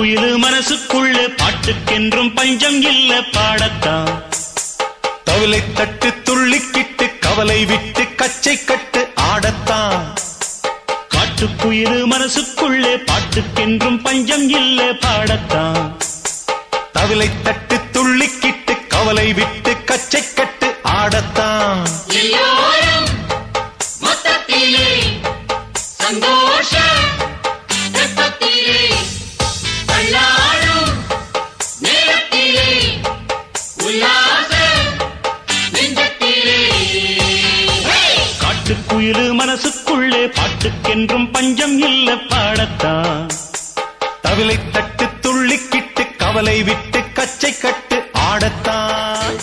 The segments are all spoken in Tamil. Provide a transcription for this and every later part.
காட்டுக்குயிலு மனசுக்குள்ள பாட்டுக்கென்றும் பஞ்சம் இல்ல பாடத்தான். தவிலை தட்டு துள்ளிக்கிட்டு கவலை விட்டு கச்சை கட்டு ஆடத்தான். காட்டுக்குயிலு மனசுக்குள்ள பாட்டுக்கென்றும் பஞ்சம் இல்ல பாடத்தான். தவிலை தட்டு துள்ளிக்கிட்டு கவலை விட்டு கச்சை கட்டு ஆடத்தான். எல்லோரும் மொத்தத்திலே சந்தோஷ வெப்பத்திலே தள்ளாடும் நேரத்திலே உல்லாச நெஞ்சத்திலே. காட்டுக்குயிலு மனசுக்குள்ளே பாட்டுக்கென்றும் பஞ்சம் இல்ல பாடத்தான். தவிலை தட்டு துள்ளிக்கிட்டு கவலை விட்டு கச்சை கட்டு ஆடத்தான்.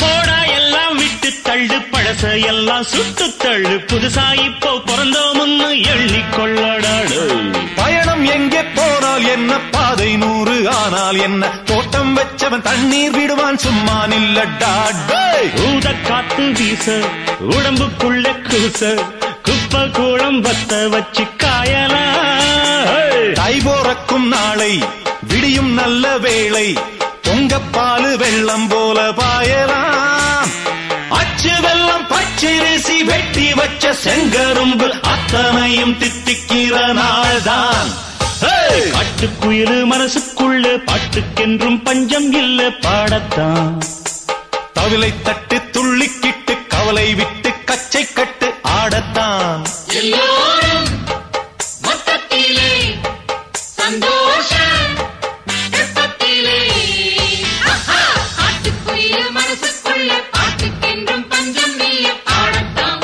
போடா எல்லாம் விட்டு தள்ளு பழச எல்லாம் சுட்டு தள்ளு புதுசா இப்போ பிறந்தோம்னு எண்ணிக்கொள்ளடாடு. பயணம் எங்கே போனால் என்ன பாதை 100 ஆனால் என்ன தோட்டம் வச்சவன் தண்ணீர் விடுவான் சும்மா நில்லடா. ஊத காத்து வீச உடம்புக்குள்ள கூச குப்பை கூடம் வத்த வச்சு காயலா. தை போறக்கும் நாளை விடியும் நல்ல வேளை பொங்கப்பாலு வெள்ளம் போல பாயலாம். அச்சு வெள்ளம் பச்சரிசி வெட்டி வச்ச செங்கரும்பு அத்தனையும் தித்திக்கிற நாள்தான். காட்டுக்குயிலு மனசுக்குள்ள பாட்டுக்கென்றும் பஞ்சம் இல்ல பாடத்தான். தவிலை தட்டு துள்ளிக்கிட்டு கவலை விட்டு கச்சை கட்டு ஆடத்தான். எல்லோரும் மொத்தத்திலே சந்தோஷ வெப்பத்திலே. காட்டுக்குயில் மனசுக்குள்ள பாட்டுக்கென்றும் பஞ்சம் இல்ல பாடத்தான்.